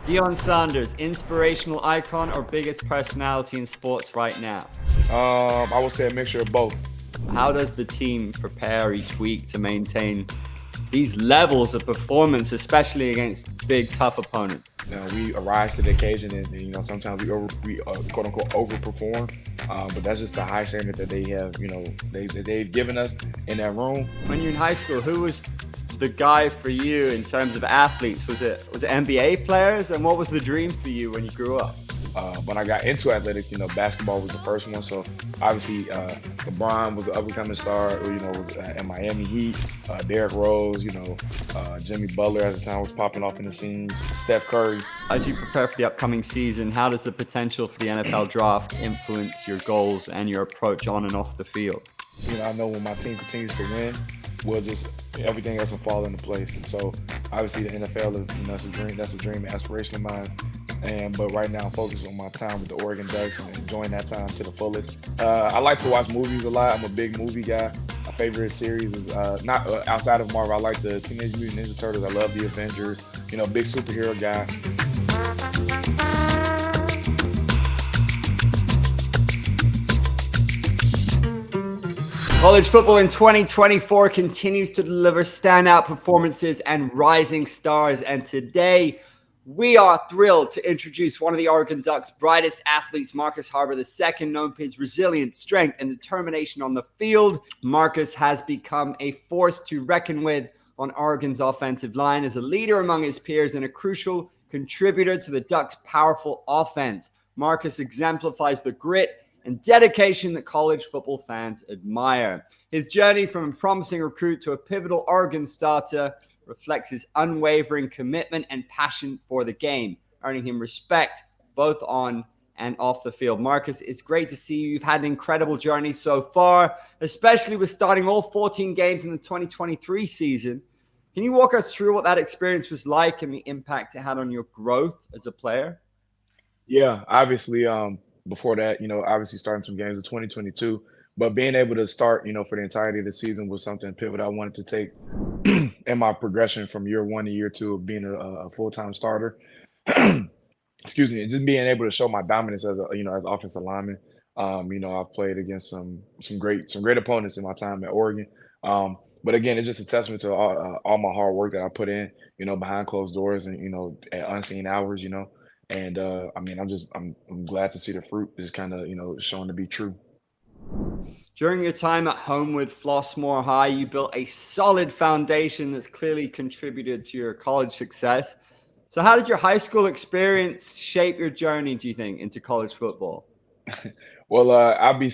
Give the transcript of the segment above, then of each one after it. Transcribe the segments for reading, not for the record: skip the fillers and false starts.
Dion Saunders, inspirational icon or biggest personality in sports right now? I would say a mixture of both. How does the team prepare each week to maintain these levels of performance, especially against big, tough opponents? We arise to the occasion, and sometimes we quote unquote overperform. But that's just the high standard that they have. They've given us in that room. When you're in high school, who was the guy for you in terms of athletes? Was it NBA players, and what was the dream for you when you grew up? When I got into athletics, basketball was the first one. So obviously, LeBron was an up-and-coming star. Was in Miami Heat. Derrick Rose, Jimmy Butler at the time was popping off in the scenes. Steph Curry. As you prepare for the upcoming season, how does the potential for the NFL draft influence your goals and your approach on and off the field? I know when my team continues to win, everything else will fall into place. And so obviously the NFL is, it's a dream. That's a dream, aspiration of mine. But right now I'm focused on my time with the Oregon Ducks and enjoying that time to the fullest. I like to watch movies a lot. I'm a big movie guy. My favorite series is not outside of Marvel. I like the Teenage Mutant Ninja Turtles. I love the Avengers. Big superhero guy. College football in 2024 continues to deliver standout performances and rising stars. And today, we are thrilled to introduce one of the Oregon Ducks' brightest athletes, Marcus Harper II, known for his resilience, strength, and determination on the field. Marcus has become a force to reckon with on Oregon's offensive line as a leader among his peers and a crucial contributor to the Ducks' powerful offense. Marcus exemplifies the grit and dedication that college football fans admire. His journey from a promising recruit to a pivotal Oregon starter reflects his unwavering commitment and passion for the game, earning him respect both on and off the field. Marcus, it's great to see you. You've had an incredible journey so far, especially with starting all 14 games in the 2023 season. Can you walk us through what that experience was like and the impact it had on your growth as a player? Yeah, obviously, before that, obviously starting some games in 2022, but being able to start, for the entirety of the season was something pivotal I wanted to take in my progression from year one to year two of being a full-time starter. Excuse me, and just being able to show my dominance as as offensive lineman. I've played against some great opponents in my time at Oregon. But again, it's just a testament to all my hard work that I put in, behind closed doors and at unseen hours, And I'm glad to see the fruit is kind of shown to be true. During your time at home with Flossmoor High, you built a solid foundation that's clearly contributed to your college success. So how did your high school experience shape your journey, do you think, into college football? Well, I'd be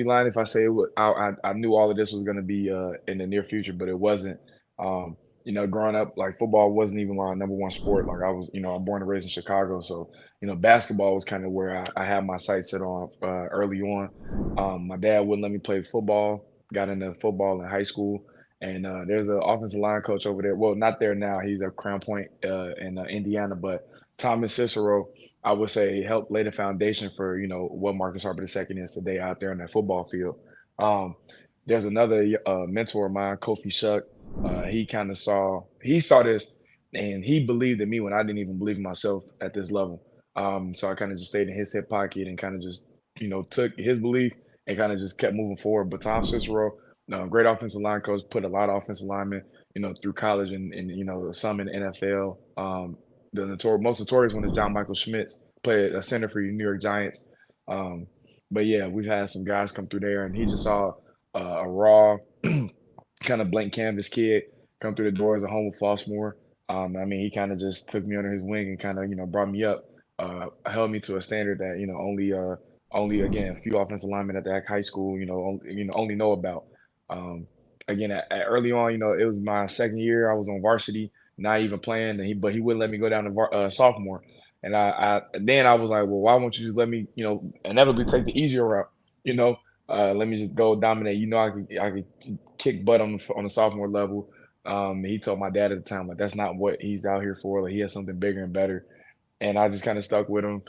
lying if I say I knew all of this was going to be in the near future, but it wasn't. Growing up, like football wasn't even my number one sport. Like I was, I'm born and raised in Chicago, so basketball was kind of where I had my sights set on early on. My dad wouldn't let me play football. Got into football in high school, and there's an offensive line coach over there. Well, not there now. He's at Crown Point in Indiana, but Thomas Cicero, I would say, helped lay the foundation for what Marcus Harper II is today out there in that football field. There's another mentor of mine, Kofi Shuck. He saw this and he believed in me when I didn't even believe in myself at this level. So I kind of just stayed in his hip pocket and kind of just, took his belief and kind of just kept moving forward. But Tom Cicero, great offensive line coach, put a lot of offensive linemen, through college and some in the NFL. The most notorious one is John Michael Schmitz, played a center for the New York Giants. But yeah, we've had some guys come through there, and he just saw a raw, kind of blank canvas kid come through the door as a home with Flossmoor. He kind of just took me under his wing and kind of brought me up, held me to a standard that only again a few offensive linemen at that high school only know about. Again, early on, it was my second year. I was on varsity, not even playing, but he wouldn't let me go down to sophomore. And then I was like, well, why won't you just let me inevitably take the easier route? Let me just go dominate. I could kick butt on the sophomore level. He told my dad at the time, like, that's not what he's out here for. Like, he has something bigger and better. And I just kind of stuck with him.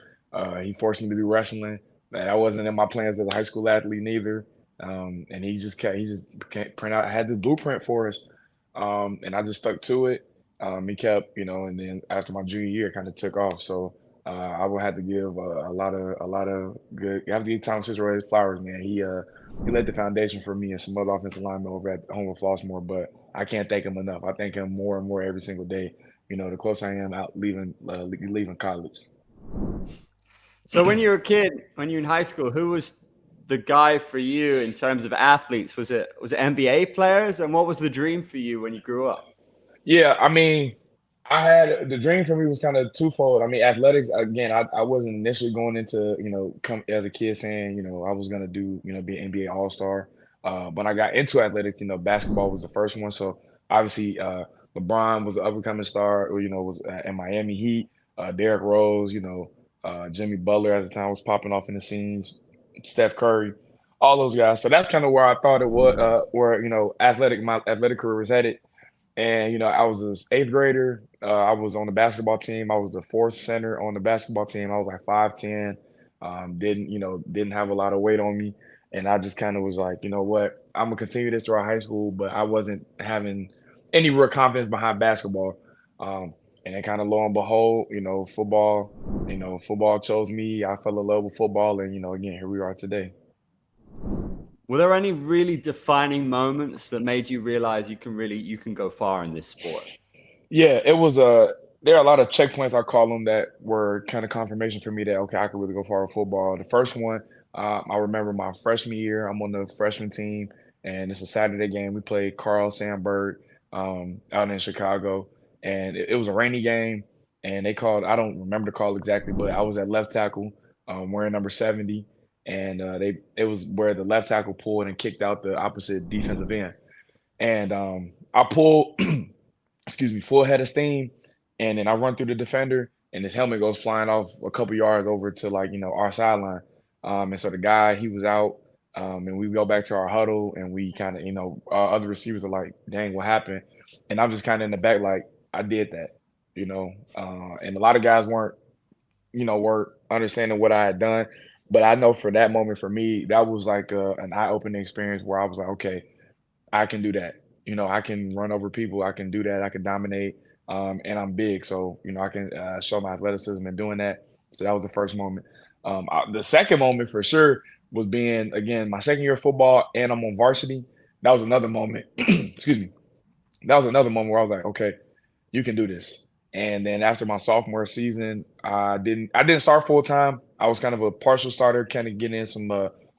He forced me to do wrestling. That wasn't in my plans as a high school athlete neither. And he just print out, had the blueprint for us. And I just stuck to it. He kept, and then after my junior year, it kind of took off. So I would have to give a lot of good. You have to give Tom Cicero his flowers, man. He laid the foundation for me and some other offensive linemen over at home with Flossmoor, but I can't thank him enough. I thank him more and more every single day. The closer I am out leaving college. So when you were a kid, when you were in high school, who was the guy for you in terms of athletes? Was it NBA players? And what was the dream for you when you grew up? Yeah, I mean, I had the dream for me was kind of twofold. I mean, athletics, again, I wasn't initially going into, come as a kid saying, I was gonna do, be an NBA All-Star. When I got into athletics, basketball was the first one. So obviously, LeBron was an up-and-coming star, or, was in Miami Heat. Derrick Rose, Jimmy Butler at the time was popping off in the scenes. Steph Curry, all those guys. So that's kind of where I thought it was, where my athletic career was headed. And I was an eighth grader. I was on the basketball team. I was the fourth center on the basketball team. I was like 5'10". Didn't have a lot of weight on me, and I just kind of was like, you know what, I'm gonna continue this throughout high school, but I wasn't having any real confidence behind basketball. And then kind of lo and behold, football chose me. I fell in love with football, and again, here we are today. Were there any really defining moments that made you realize you can go far in this sport? Yeah, it was there are a lot of checkpoints, I call them, that were kind of confirmation for me that okay, I could really go far with football. The first one, I remember my freshman year. I'm on the freshman team, and it's a Saturday game. We played Carl Sandburg out in Chicago, and it was a rainy game. And they called, I don't remember the call exactly, but I was at left tackle, wearing number 70, and it was where the left tackle pulled and kicked out the opposite defensive end, and I pulled. Excuse me, full head of steam, and then I run through the defender, and his helmet goes flying off a couple yards over to our sideline. And so the guy, he was out, and we go back to our huddle, and we kind of our other receivers are like, "Dang, what happened?" And I'm just kind of in the back like, "I did that," and a lot of guys weren't understanding what I had done, but I know for that moment for me, that was like an eye-opening experience where I was like, okay, I can do that. I can run over people. I can do that. I can dominate. And I'm big, so I can show my athleticism in doing that. So that was the first moment. The second moment for sure was being again my second year of football, and I'm on varsity. That was another moment. Excuse me. That was another moment where I was like, okay, you can do this. And then after my sophomore season, I didn't start full time. I was kind of a partial starter, kind of getting in some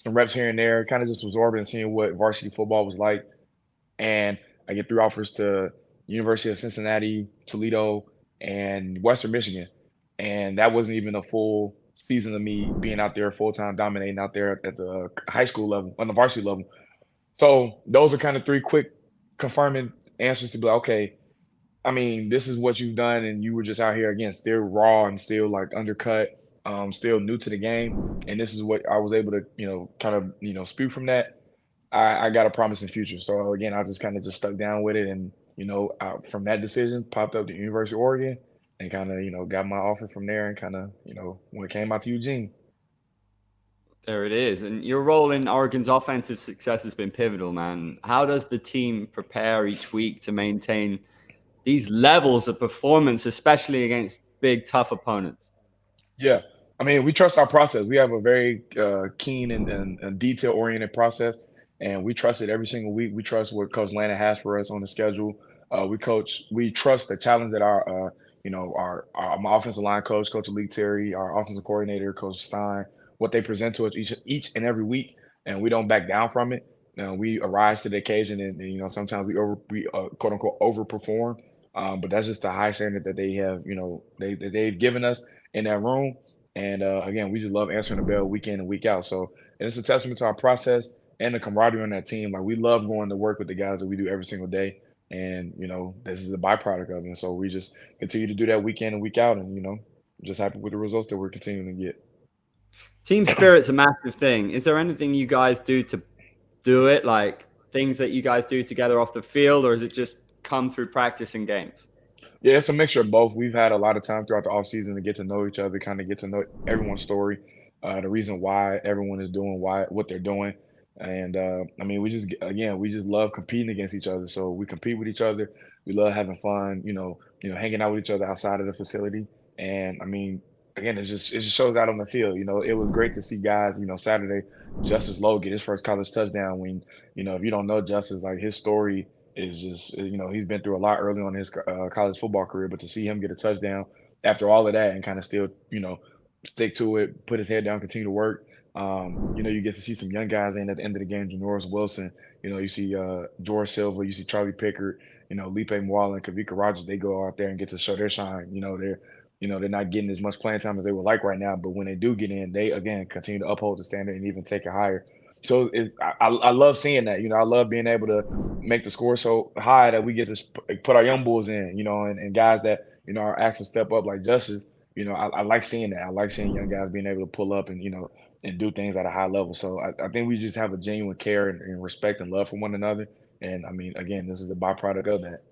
reps here and there, kind of just absorbing and seeing what varsity football was like. And I get 3 offers to University of Cincinnati, Toledo, and Western Michigan. And that wasn't even a full season of me being out there full time, dominating out there at the high school level, on the varsity level. So those are kind of 3 quick confirming answers to be like, okay, I mean, this is what you've done, and you were just out here again, still raw and still like undercut, still new to the game, and this is what I was able to, kind of, spew from that. I got a promising future. So again, I just kind of just stuck down with it, and from that decision, popped up to University of Oregon, and kind of got my offer from there, and kind of when it came out to Eugene. There it is. And your role in Oregon's offensive success has been pivotal, man. How does the team prepare each week to maintain these levels of performance, especially against big, tough opponents? Yeah. I mean, we trust our process. We have a very keen and detail-oriented process, and we trust it every single week. We trust what Coach Lana has for us on the schedule. We trust the challenge that my offensive line coach, Coach Lee Terry, our offensive coordinator, Coach Stein, what they present to us each and every week, and we don't back down from it. We arise to the occasion, and sometimes we quote unquote overperform, but that's just the high standard that they have. They've given us in that room. And again, we just love answering the bell week in and week out. So and it's a testament to our process and the camaraderie on that team. Like we love going to work with the guys that we do every single day. And this is a byproduct of it. And so we just continue to do that week in and week out. And just happy with the results that we're continuing to get. Team spirit's a massive thing. Is there anything you guys do to do it, like things that you guys do together off the field, or is it just come through practice and games? Yeah, it's a mixture of both. We've had a lot of time throughout the offseason to get to know each other, kind of get to know everyone's story, the reason why everyone is doing what they're doing. And I mean, we just love competing against each other. So we compete with each other. We love having fun, hanging out with each other outside of the facility. And I mean, again, it just shows out on the field. It was great to see guys, Saturday, Justice Lowe get his first college touchdown when, if you don't know Justice, like his story is just, he's been through a lot early on in his college football career, but to see him get a touchdown after all of that and kind of still, stick to it, put his head down, continue to work. You get to see some young guys in at the end of the game, Janoris Wilson, you see George Silva, you see Charlie Pickard, Lipe Mwala and Kavika Rogers, they go out there and get to show their shine. They're not getting as much playing time as they would like right now, but when they do get in, they again continue to uphold the standard and even take it higher. So I love seeing that. I love being able to make the score so high that we get to put our young bulls in, and guys that are actually step up like Justice. I like seeing that. I like seeing young guys being able to pull up and and do things at a high level. So I think we just have a genuine care and respect and love for one another. And I mean, again, this is a byproduct of that.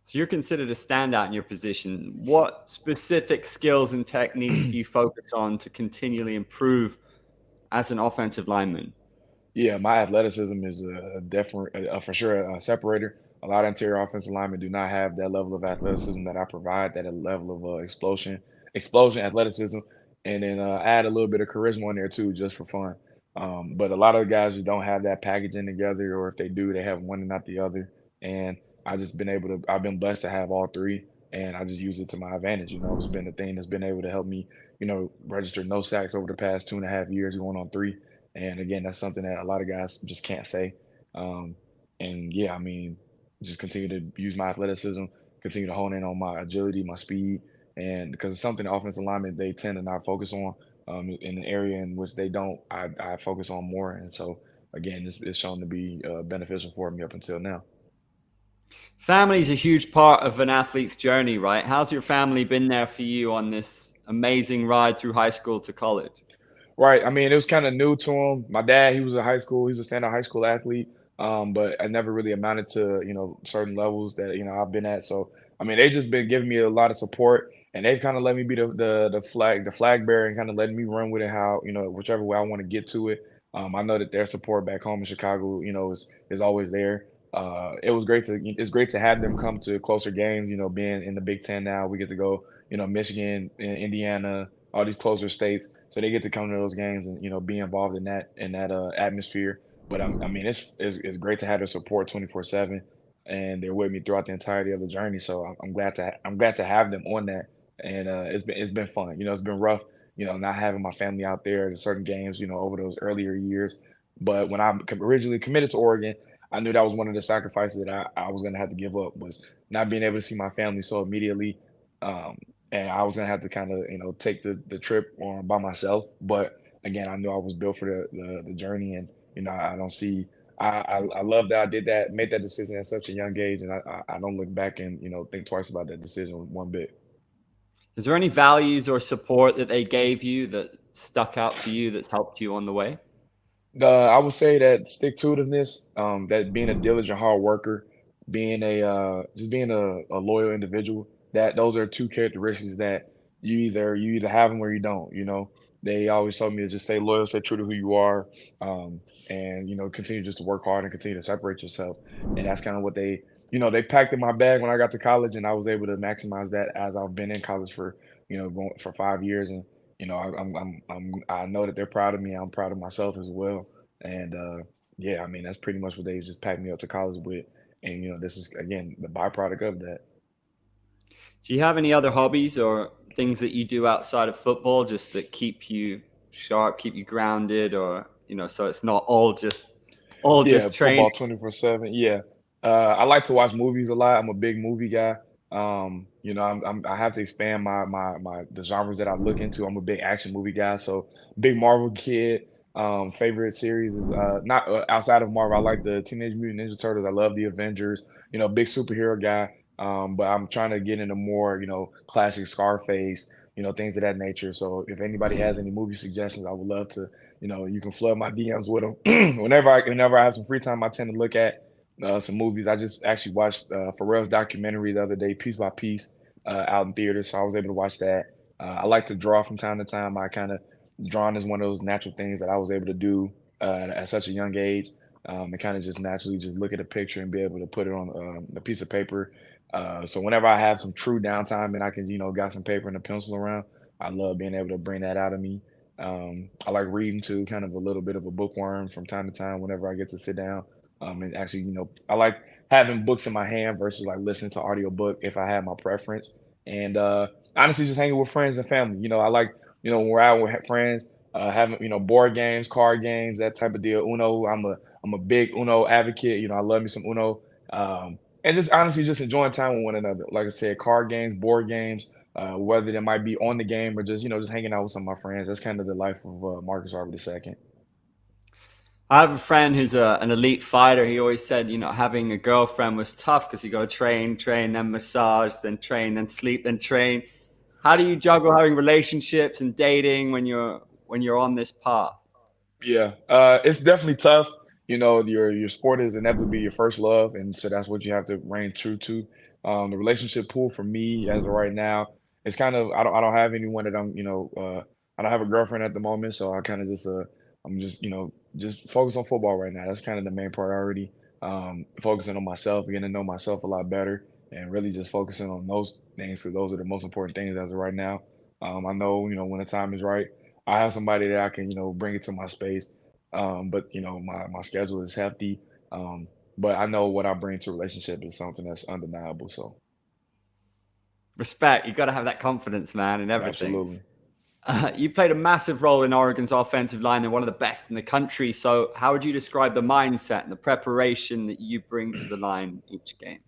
So you're considered a standout in your position. What specific skills and techniques do you focus on to continually improve as an offensive lineman? Yeah, my athleticism is definitely for sure a separator. A lot of interior offensive linemen do not have that level of athleticism that I provide, that level of explosion, athleticism, and then add a little bit of charisma in there too, just for fun. But a lot of guys just don't have that packaging together, or if they do, they have one and not the other. And I've been blessed to have all three, and I just use it to my advantage. It's been the thing that's been able to help me, register no sacks over the past 2.5 years, going on three. And again, that's something that a lot of guys just can't say. Um, and yeah, I mean, just continue to use my athleticism, continue to hone in on my agility, my speed, and because it's something the offensive linemen they tend to not focus on in an area in which they don't, I focus on more. And so again, it's shown to be beneficial for me up until now. Family is a huge part of an athlete's journey, right? How's your family been there for you on this amazing ride through high school to college? Right. I mean, it was kind of new to him. My dad, he was a standout high school athlete, but I never really amounted to, certain levels that, I've been at. So, I mean, they've just been giving me a lot of support, and they've kind of let me be the flag bearer and kind of letting me run with it how, whichever way I want to get to it. I know that their support back home in Chicago, is always there. It's great to have them come to closer games, being in the Big Ten now, we get to go, Michigan, Indiana, all these closer states, so they get to come to those games and be involved in that atmosphere. But I mean, it's great to have their support 24/7, and they're with me throughout the entirety of the journey. So I'm glad to have them on that, and it's been fun. It's been rough, not having my family out there at certain games, over those earlier years. But when I originally committed to Oregon, I knew that was one of the sacrifices that I was going to have to give up was not being able to see my family so immediately. Um, and I was gonna have to kind of take the trip on by myself. But again, I knew I was built for the journey, and I don't see. I love that I did that, made that decision at such a young age, and I don't look back and think twice about that decision one bit. Is there any values or support that they gave you that stuck out for you that's helped you on the way? I would say that stick to itiveness, that being a diligent hard worker, being just being a loyal individual. That those are two characteristics that you either have them or you don't. They always told me to just stay loyal, stay true to who you are, and continue just to work hard and continue to separate yourself. And that's kind of what they packed in my bag when I got to college, and I was able to maximize that as I've been in college for going for 5 years. And I know that they're proud of me. I'm proud of myself as well. And yeah, I mean that's pretty much what they just packed me up to college with. And this is again the byproduct of that. Do you have any other hobbies or things that you do outside of football just that keep you sharp, keep you grounded, or so it's not all Yeah, just training? football 24/7. Yeah. I like to watch movies a lot. I'm a big movie guy. I have to expand my the genres that I look into. I'm a big action movie guy, so big Marvel kid. Favorite series is not outside of Marvel. I like the Teenage Mutant Ninja Turtles. I love the Avengers. Big superhero guy. But I'm trying to get into more, classic Scarface, things of that nature. So if anybody has any movie suggestions, I would love to, you can flood my DMs with them. Whenever I have some free time, I tend to look at some movies. I just actually watched Pharrell's documentary the other day, Piece by Piece, out in theaters. So I was able to watch that. I like to draw from time to time. I kind of drawing is one of those natural things that I was able to do at such a young age. and kind of just naturally just look at a picture and be able to put it on a piece of paper. So whenever I have some true downtime and I can, got some paper and a pencil around, I love being able to bring that out of me. I like reading too, kind of a little bit of a bookworm from time to time whenever I get to sit down. And actually, I like having books in my hand versus like listening to audiobook if I have my preference. And honestly, just hanging with friends and family. I like, when we're out with friends, having, board games, card games, that type of deal. Uno, I'm a big Uno advocate. I love me some Uno. And just honestly, just enjoying time with one another. Like I said, card games, board games, whether they might be on the game or just, just hanging out with some of my friends. That's kind of the life of Marcus Harper II. I have a friend who's an elite fighter. He always said, having a girlfriend was tough because you got to train, then massage, then train, then sleep, then train. How do you juggle having relationships and dating when you're on this path? Yeah, it's definitely tough. Your sport is inevitably your first love, and so that's what you have to reign true to. The relationship pool for me as of right now, it's kind of I don't have anyone that I don't have a girlfriend at the moment, so I kind of just I'm just just focus on football right now. That's kind of the main priority. Focusing on myself, getting to know myself a lot better, and really just focusing on those things because those are the most important things as of right now. I know when the time is right. I have somebody that I can, bring it to my space. But my schedule is hefty. But I know what I bring to a relationship is something that's undeniable. So Respect. You got to have that confidence, man, in everything. absolutely. You played a massive role in Oregon's offensive line and one of the best in the country. So, how would you describe the mindset and the preparation that you bring to the line each game?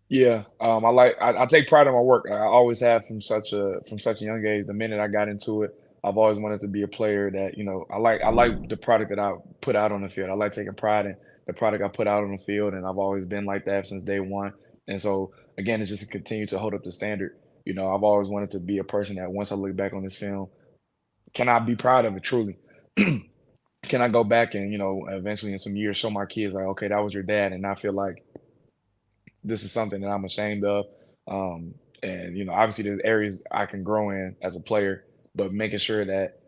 Yeah, I take pride in my work. I always have from such a young age. The minute I got into it, I've always wanted to be a player that I like the product that I put out on the field. I like taking pride in the product I put out on the field, and I've always been like that since day one. And so again, it's just to continue to hold up the standard. I've always wanted to be a person that once I look back on this film, can I be proud of it truly? Can I go back and eventually in some years show my kids like, okay, that was your dad, and I feel like this is something that I'm ashamed of. And obviously there's areas I can grow in as a player, but making sure that,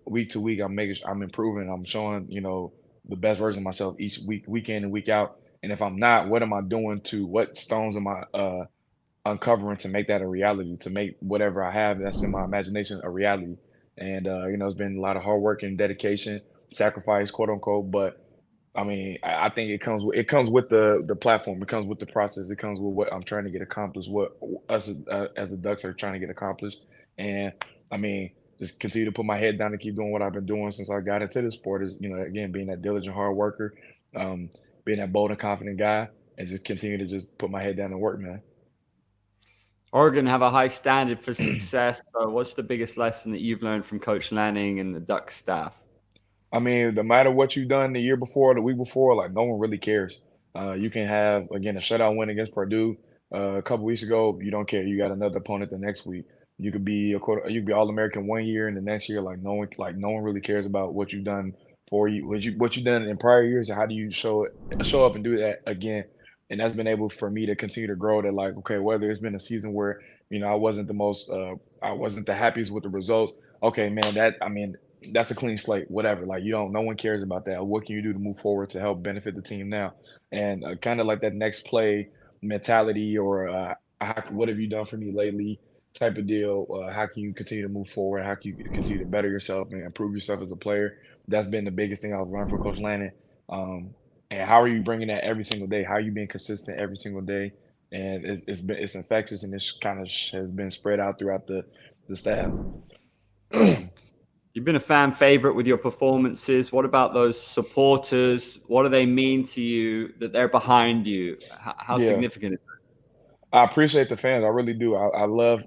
week to week I'm improving, I'm showing, the best version of myself each week in and week out. And if I'm not, what am I doing to what stones am I uncovering to make that a reality, to make whatever I have that's in my imagination a reality. And it's been a lot of hard work and dedication, sacrifice, quote unquote, but I mean, I think it comes with the platform. It comes with the process. It comes with what I'm trying to get accomplished. What us as the Ducks are trying to get accomplished. And I mean, just continue to put my head down and keep doing what I've been doing since I got into this sport. Is again being that diligent hard worker, um, being that bold and confident guy, and just continue to just put my head down and work, man. Oregon have a high standard for success. So what's the biggest lesson that you've learned from Coach Lanning and the Ducks staff? I mean, no matter what you've done the year before, the week before, like no one really cares. You can have again a shutout win against Purdue a couple weeks ago. You don't care. You got another opponent the next week. You could be you could be All American one year, and the next year, like no one really cares about what you've done for you. What you done in prior years, and how do you show up and do that again? And that's been able for me to continue to grow. That like okay, whether it's been a season where I wasn't the most, I wasn't the happiest with the results. Okay, man, that I mean that's a clean slate, whatever. Like you don't, no one cares about that. What can you do to move forward to help benefit the team now? And kind of like that next play mentality, or what have you done for me lately? Type of deal. How can you continue to move forward? How can you continue to better yourself and improve yourself as a player? That's been the biggest thing I've learned from Coach Lannon. Um, and how are you bringing that every single day? How are you being consistent every single day? And it's infectious, and it's kind of has been spread out throughout the staff. You've been a fan favorite with your performances. What about those supporters? What do they mean to you that they're behind you? How Yeah. significant is I appreciate the fans. I really do. I love,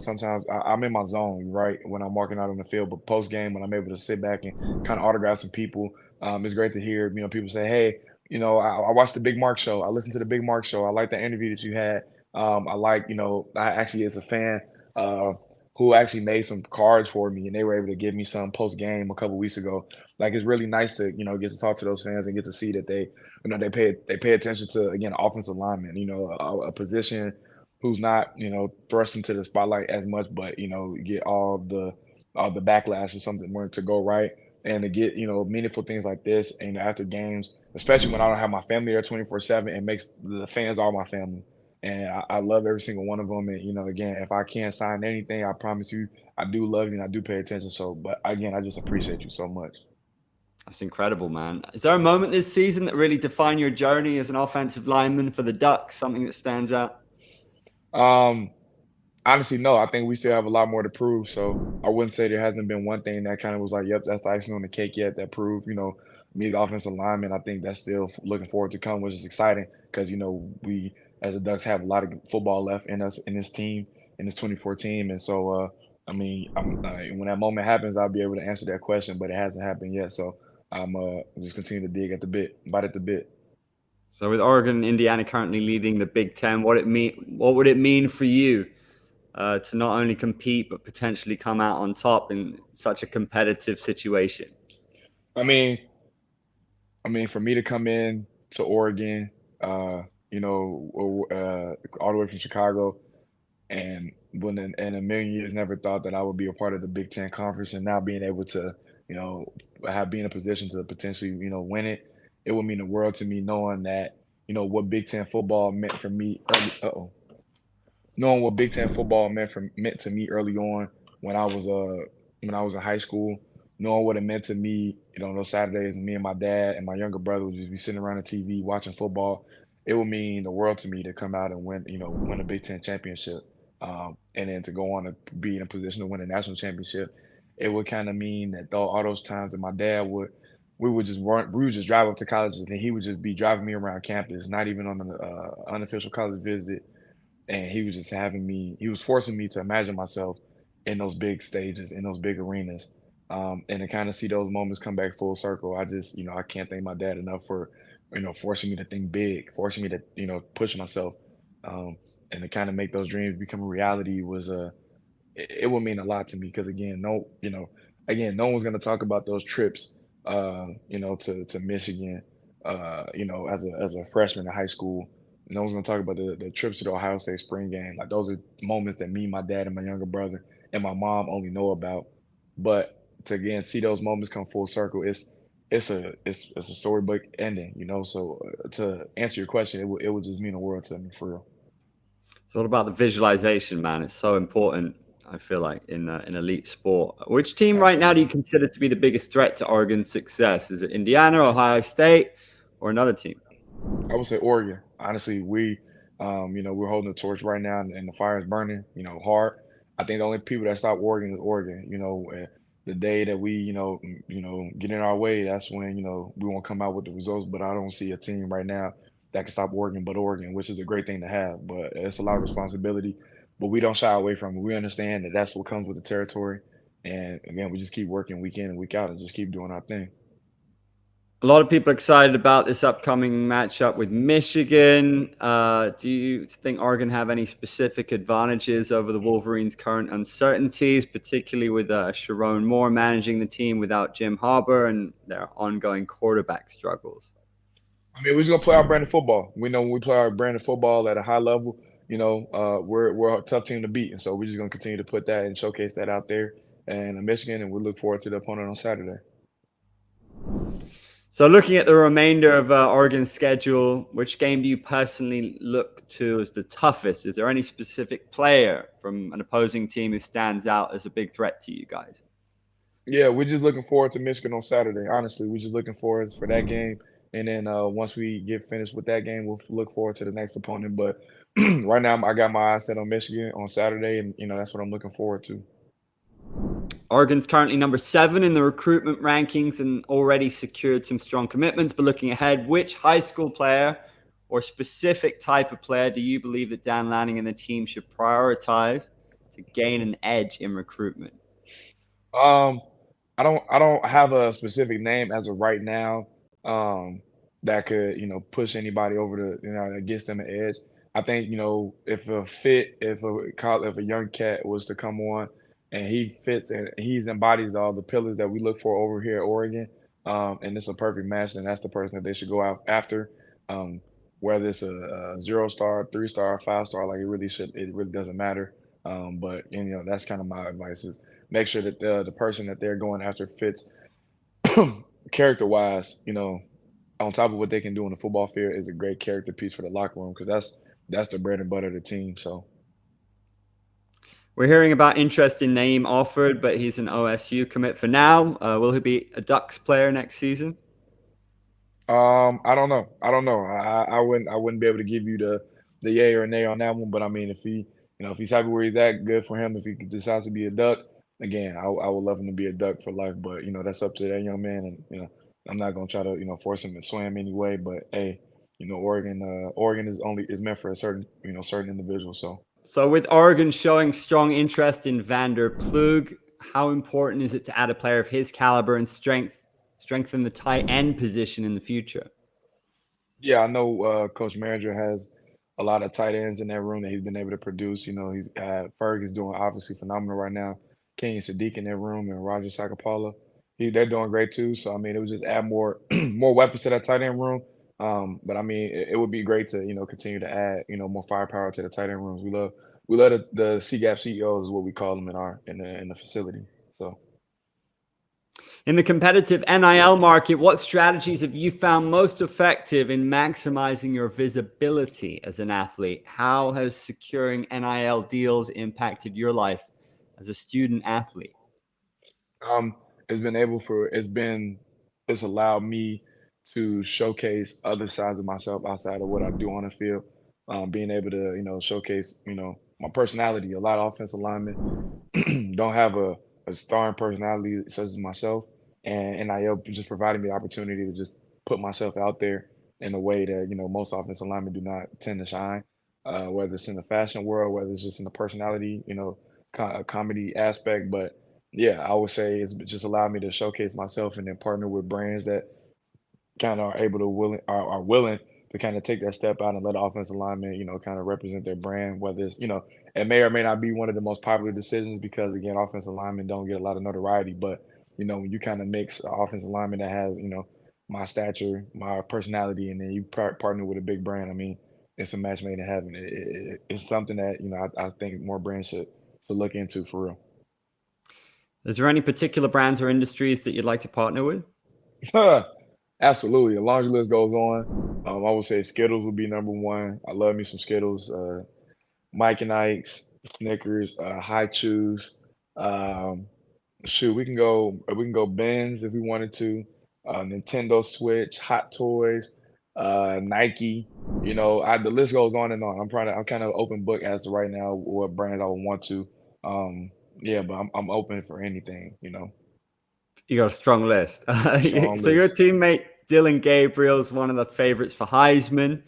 sometimes I'm in my zone, right, when I'm walking out on the field. But post game, when I'm able to sit back and kind of autograph some people, it's great to hear, people say, hey, I watched the Big Mark show. I listened to the Big Mark show. I like the interview that you had. I like, I actually, as a fan, uh, who actually made some cards for me and they were able to give me some post game a couple weeks ago. Like, it's really nice to, get to talk to those fans and get to see that they pay attention to again offensive lineman, a position who's not thrust into the spotlight as much, but get all the backlash or something more to go right. and to get, meaningful things like this and after games, especially when I don't have my family there 24/7, it makes the fans all my family. And I love every single one of them. And, again, if I can't sign anything, I promise you, I do love you and I do pay attention. So, but again, I just appreciate you so much. That's incredible, man. Is there a moment this season that really defined your journey as an offensive lineman for the Ducks? Something that stands out? Um, Honestly, no. I think we still have a lot more to prove. So I wouldn't say there hasn't been one thing that kind of was like, yep, that's the icing on the cake yet that proved, me the offensive lineman. I think that's still looking forward to come, which is exciting because, we as the Ducks have a lot of football left in us in this team, in this 24 team. And so, I mean, when that moment happens, I'll be able to answer that question, but it hasn't happened yet. So I'm just continue to dig at the bit, bite at the bit. So with Oregon and Indiana currently leading the Big Ten, what would it mean for you to not only compete but potentially come out on top in such a competitive situation? I mean, for me to come in to Oregon, all the way from Chicago, and when in a million years never thought that I would be a part of the Big Ten conference, and now being able to, you know, be in a position to potentially, win it, it would mean the world to me knowing that, what Big Ten football meant for me early, knowing what Big Ten football meant to me early on when I was in high school, knowing what it meant to me, those Saturdays, me and my dad and my younger brother would just be sitting around the TV watching football. It would mean the world to me to come out and win, win a Big Ten championship, and then to go on to be in a position to win a national championship. It would kind of mean that all those times that my dad would, we would just drive up to colleges and he would just be driving me around campus, not even on an unofficial college visit, and he was just he was forcing me to imagine myself in those big stages, in those big arenas. And to kind of see those moments come back full circle, I just, I can't thank my dad enough for, forcing me to think big, forcing me to, push myself. And to kind of make those dreams become a reality was, it would mean a lot to me because again, no one's going to talk about those trips, to Michigan, as a freshman in high school. No one's gonna talk about the trips to the Ohio State spring game. Like those are moments that me, my dad, and my younger brother and my mom only know about. But to again see those moments come full circle, it's a storybook ending, So to answer your question, it would just mean the world to me for real. It's all about the visualization, man. It's so important, I feel like, in elite sport. Which team right now do you Absolutely. consider to be the biggest threat to Oregon's success? Is it Indiana, Ohio State, or another team? I would say Oregon. Honestly, we're holding the torch right now, and the fire is burning, hard. I think the only people that stop Oregon is Oregon. The day that we, get in our way, that's when we won't come out with the results. But I don't see a team right now that can stop Oregon, but Oregon, which is a great thing to have. But it's a lot of responsibility. But we don't shy away from it. We understand that that's what comes with the territory. And again, we just keep working week in and week out, and just keep doing our thing. A lot of people excited about this upcoming matchup with Michigan. Do you think Oregon have any specific advantages over the Wolverines' current uncertainties, particularly with Sharon Moore managing the team without Jim Harbaugh and their ongoing quarterback struggles? I mean, we're just gonna play our brand of football. We know when we play our brand of football at a high level, we're a tough team to beat, and so we're just gonna continue to put that and showcase that out there in Michigan, and we look forward to the opponent on Saturday. So, looking at the remainder of Oregon's schedule, which game do you personally look to as the toughest? Is there any specific player from an opposing team who stands out as a big threat to you guys? Yeah, we're just looking forward to Michigan on Saturday. Honestly, we're just looking forward for that game, and then once we get finished with that game, we'll look forward to the next opponent. But right now, I got my eyes set on Michigan on Saturday, and that's what I'm looking forward to. Oregon's currently number 7 in the recruitment rankings and already secured some strong commitments. But looking ahead, which high school player or specific type of player do you believe that Dan Lanning and the team should prioritize to gain an edge in recruitment? Um, I don't have a specific name as of right now, that could, push anybody over that gets them an edge. I think, if a young cat was to come on and he fits and he's embodies all the pillars that we look for over here at Oregon, and it's a perfect match, then that's the person that they should go out after. Um, Whether it's a 0 star, 3 star, 5 star, like it really doesn't matter. But that's kind of my advice is make sure that the person that they're going after fits character wise, on top of what they can do on the football field, is a great character piece for the locker room because that's the bread and butter of the team. So We're hearing about interest in Naeem offered, but he's an OSU commit for now. Will he be a Ducks player next season? I don't know. I don't know. I wouldn't be able to give you the yay or nay on that one. But I mean, if he's happy where he's at, good for him. If he decides to be a Duck, again, I would love him to be a Duck for life. But that's up to that young man, and I'm not gonna try to force him to swim anyway. But hey, Oregon is meant for a certain individual. So So, with Oregon showing strong interest in Vander Plug, how important is it to add a player of his caliber and strengthen the tight end position in the future? yeah, I know Coach Manager has a lot of tight ends in that room that he's been able to produce. He's Ferg is doing obviously phenomenal right now. Kenyon Sadiq in that room and Roger Sakapala, they're doing great too. So I mean, it would just add more more weapons to that tight end room. But I mean, it would be great to continue to add more firepower to the tight end rooms. We love the C gap CEOs is what we call them in the facility. So. In the competitive NIL market, what strategies have you found most effective in maximizing your visibility as an athlete? How has securing NIL deals impacted your life as a student athlete? Um, it's allowed me to showcase other sides of myself outside of what I do on the field. Being able to, showcase, my personality. A lot of offensive linemen don't have a starring personality such as myself, and NIL just provided me the opportunity to just put myself out there in a way that most offensive linemen do not tend to shine. Whether it's in the fashion world, whether it's just in the personality, comedy aspect, but yeah, I would say it's just allowed me to showcase myself and then partner with brands that kind of are able to are willing to kind of take that step out and let the offensive lineman, kind of represent their brand. Whether it's, it may or may not be one of the most popular decisions because again, offensive linemen don't get a lot of notoriety. But when you kind of mix an offensive lineman that has, my stature, my personality, and then you partner with a big brand, I mean, it's a match made in heaven. It's something that I think more brands should look into for real. Is there any particular brands or industries that you'd like to partner with? Absolutely. A laundry list goes on. I would say Skittles would be number one. I love me some Skittles. Mike and Ike's, Snickers, High Chews. Um, shoot, we can go Benz if we wanted to. Nintendo Switch, Hot Toys, Nike. The list goes on and on. I'm kind of open book as of right now what brands I would want to. Um, yeah, but I'm open for anything. You got a strong list. Strong So your list. teammate Dylan Gabriel is one of the favorites for Heisman.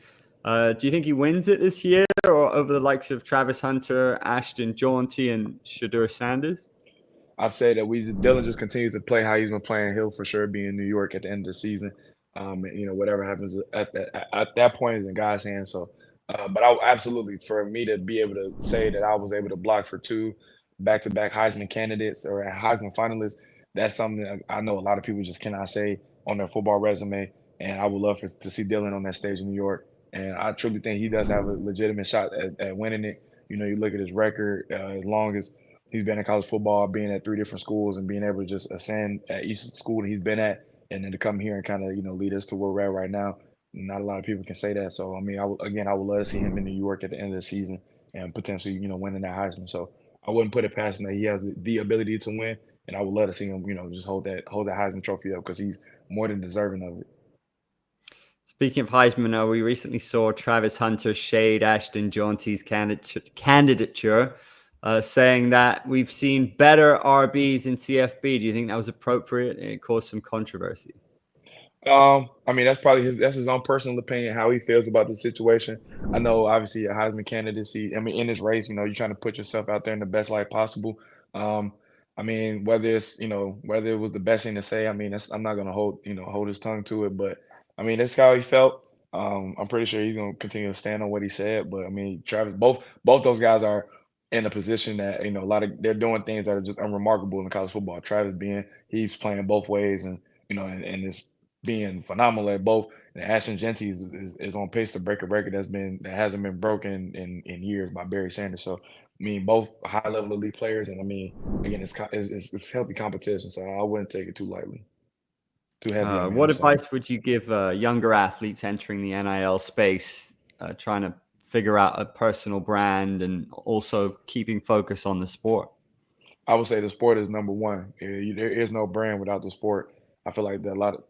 Do you think he wins it this year, or over the likes of Travis Hunter, Ashton Jaunty, and Shadur Sanders? I say that Dylan just continues to play how he's been playing. He'll for sure be in New York at the end of the season. And, whatever happens at that point is in God's hands. So, but I absolutely for me to be able to say that I was able to block for two back-to-back Heisman candidates or Heisman finalists, that's something that I know a lot of people just cannot say on their football resume. And I would love to see Dylan on that stage in New York. And I truly think he does have a legitimate shot at winning it. You look at his record, as long as he's been in college football, being at three different schools and being able to just ascend at each school that he's been at, and then to come here and kind of lead us to where we're at right now. Not a lot of people can say that. So I mean, I would love to see him in New York at the end of the season and potentially winning that Heisman. So I wouldn't put it past him that he has the ability to win, and I would love to see him just hold that Heisman trophy up because he's more than deserving of it. Speaking of Heisman, we recently saw Travis Hunter shade Ashton Jaunty's candidature, saying that we've seen better RBs in CFB. Do you think that was appropriate? It caused some controversy. I mean, that's his own personal opinion, how he feels about the situation. I know, obviously, a Heisman candidacy. I mean, in this race, you're trying to put yourself out there in the best light possible. Um, I mean, whether it was the best thing to say, I mean, I'm not gonna hold his tongue to it, but I mean, that's how he felt. I'm pretty sure he's gonna continue to stand on what he said. But I mean, Travis, both those guys are in a position that a lot of they're doing things that are just unremarkable in college football. Travis he's playing both ways and it's being phenomenal at both. And Ashton Genty is on pace to break a record that hasn't been broken in years by Barry Sanders. So I mean, both high level elite players, and I mean, again, it's healthy competition, so I wouldn't take it too lightly. too heavy on me. What I'm sorry. advice would you give younger athletes entering the NIL space, trying to figure out a personal brand and also keeping focus on the sport? I would say the sport is number one. There is no brand without the sport. I feel like that a lot of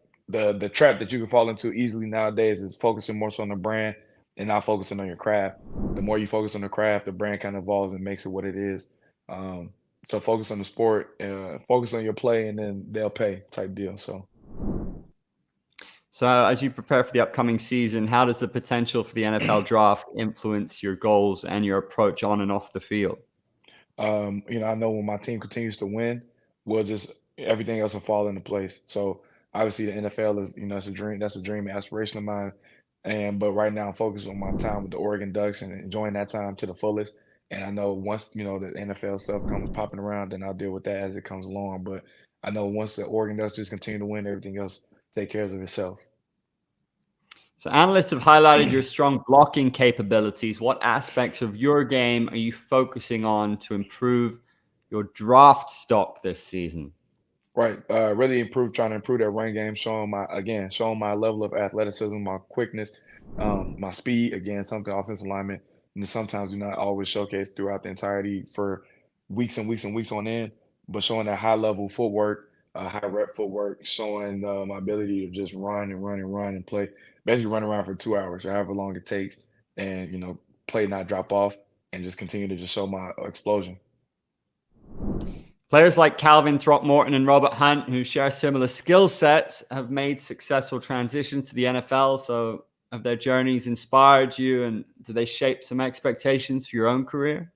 the trap that you can fall into easily nowadays is focusing more so on the brand and not focusing on your craft. The more you focus on the craft, the brand kind of evolves and makes it what it is. Um, so focus on the sport, focus on your play, and then they'll pay type deal. So. So, as you prepare for the upcoming season, how does the potential for the NFL draft influence your goals and your approach on and off the field? I know when my team continues to win, we'll just everything else will fall into place. So obviously the NFL is, it's a dream. That's a dream and aspiration of mine. But right now I'm focused on my time with the Oregon Ducks and enjoying that time to the fullest. And I know once, the NFL stuff comes popping around, then I'll deal with that as it comes along. But I know once the Oregon Ducks just continue to win, everything else take care of itself. So, analysts have highlighted your strong blocking capabilities. What aspects of your game are you focusing on to improve your draft stock this season? Right. Really trying to improve that run game, showing my level of athleticism, my quickness, my speed, again, something offensive lineman, and sometimes do not always showcase throughout the entirety for weeks and weeks and weeks on end, but showing that high level footwork, high rep footwork, showing my ability to just run and run and run and play, basically run around for 2 hours or however long it takes, and play not drop off and just continue to just show my explosion. Players like Calvin Throckmorton and Robert Hunt, who share similar skill sets, have made successful transitions to the NFL. So, have their journeys inspired you, and do they shape some expectations for your own career?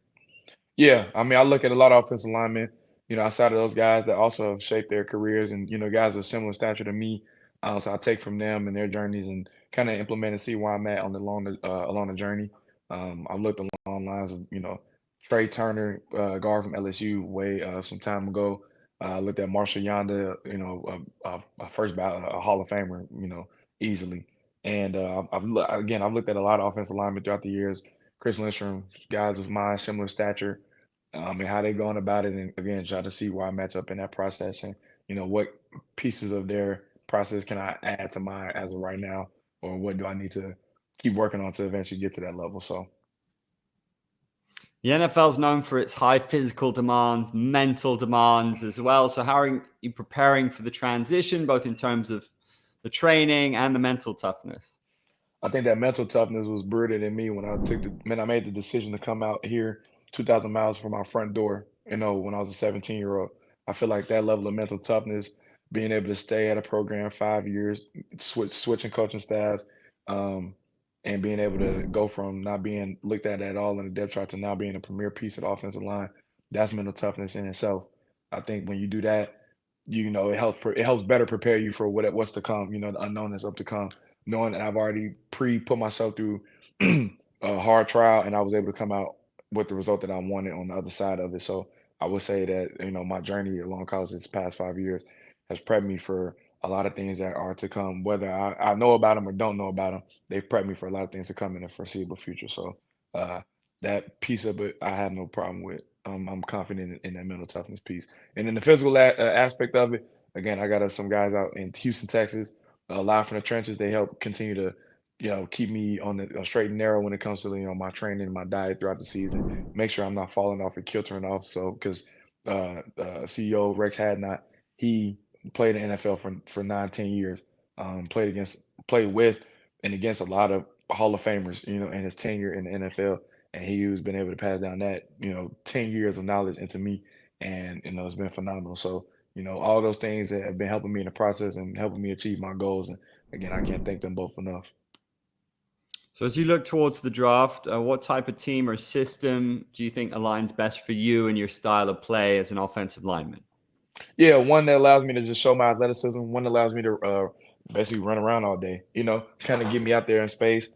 Yeah, I mean, I look at a lot of offensive linemen, outside of those guys that also have shaped their careers and, guys of similar stature to me. So I take from them and their journeys and kind of implement and see where I'm at along the journey. I've looked along lines of, Trey Turner, guard from LSU, way some time ago. I looked at Marshall Yonda, a first ballot, a Hall of Famer, easily. And I've looked at a lot of offensive linemen throughout the years. Chris Lindstrom, guys of mine, similar stature, and how they going about it, and again, try to see where I match up in that process, and what pieces of their process can I add to mine as of right now, or what do I need to keep working on to eventually get to that level. So. The NFL is known for its high physical demands, mental demands as well. So, how are you preparing for the transition, both in terms of the training and the mental toughness? I think that mental toughness was rooted in me when I made the decision to come out here 2,000 miles from my front door, when I was a 17-year-old. I feel like that level of mental toughness, being able to stay at a program 5 years, switching coaching staffs, um, and being able to go from not being looked at all in the depth chart to now being a premier piece of the offensive line, that's mental toughness in itself. I think when you do that, it helps better prepare you for what's to come, the unknown that's up to come, knowing that I've already put myself through a hard trial and I was able to come out with the result that I wanted on the other side of it. So I would say that, my journey along college this past 5 years has prepped me for a lot of things that are to come, whether I know about them or don't know about them. They've prepped me for a lot of things to come in the foreseeable future. So uh, that piece of it, I have no problem with. I'm confident in that mental toughness piece. And then the physical aspect of it, again, I got some guys out in Houston, Texas, live from the trenches. They help continue to, keep me on the straight and narrow when it comes to my training and my diet throughout the season. Make sure I'm not falling off and kiltering off. So because CEO Rex Hadnot, he played in the NFL for 9, 10 years, played with and against a lot of Hall of Famers, in his tenure in the NFL, and he's been able to pass down that 10 years of knowledge into me, and it's been phenomenal. So all those things that have been helping me in the process and helping me achieve my goals, and again, I can't thank them both enough. So, as you look towards the draft, what type of team or system do you think aligns best for you and your style of play as an offensive lineman? Yeah, one that allows me to just show my athleticism, one that allows me to basically run around all day, kind of get me out there in space,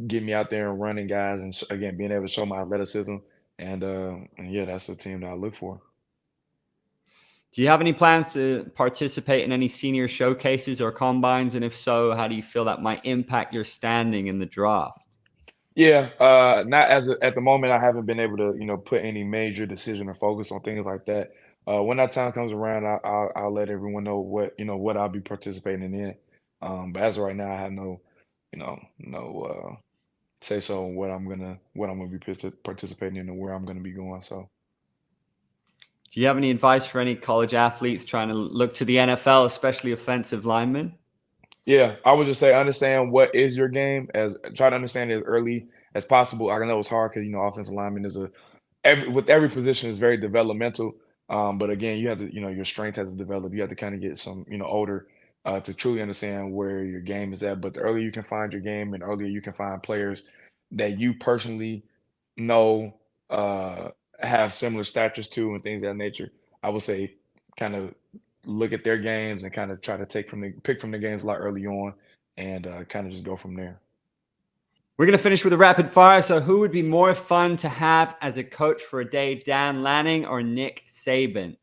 get me out there and running guys, and again, being able to show my athleticism. And yeah, that's the team that I look for. Do you have any plans to participate in any senior showcases or combines? And if so, how do you feel that might impact your standing in the draft? Yeah, not at the moment. I haven't been able to, put any major decision or focus on things like that. when that time comes around, I'll let everyone know what I'll be participating in. But as of right now, I have no say so on what I'm gonna be participating in and where I'm gonna be going. So Do you have any advice for any college athletes trying to look to the NFL, especially offensive linemen? yeah, I would just say understand what is your game, as try to understand it as early as possible. I know it's hard because offensive lineman is every position is very developmental. But again, you have to, your strength has to develop. You have to kind of get some, older to truly understand where your game is at. But the earlier you can find your game and earlier you can find players that you personally know have similar statures to and things of that nature, I would say kind of look at their games and kind of try to pick from the games a lot early on and kind of just go from there. We're going to finish with a rapid fire. So who would be more fun to have as a coach for a day, Dan Lanning or Nick Saban?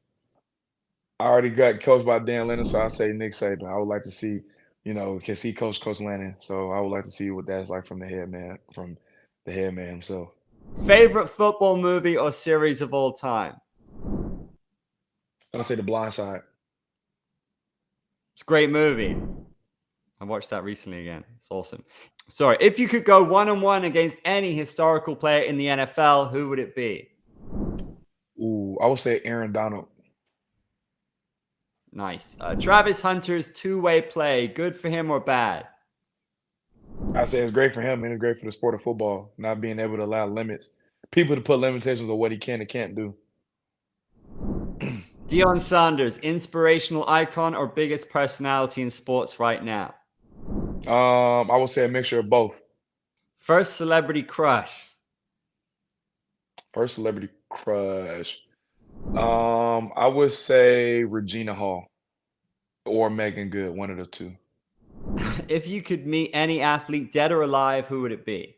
I already got coached by Dan Lennon, so I say Nick Saban. I would like to see, because he coached Coach Lennon, so I would like to see what that's like from the head man himself. Favorite football movie or series of all time? I'll say The Blind Side. It's a great movie. I watched that recently again. It's awesome. Sorry, if you could go one-on-one against any historical player in the NFL, who would it be? Ooh, I would say Aaron Donald. Nice. Travis Hunter's two-way play, good for him or bad? I say it's great for him and it's great for the sport of football, not being able to allow people to put limitations on what he can and can't do. Dion Saunders, inspirational icon or biggest personality in sports right now? I would say a mixture of both. First celebrity crush? First celebrity crush. I would say Regina Hall or Megan Good, one of the two. If you could meet any athlete, dead or alive, who would it be?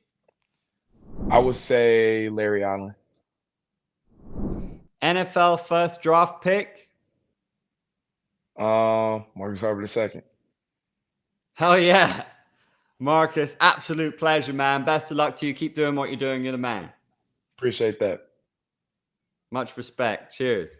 I would say Larry Allen. NFL first draft pick? Marcus Harper II. Hell yeah. Marcus, absolute pleasure, man. Best of luck to you. Keep doing what you're doing. You're the man. Appreciate that. Much respect. Cheers.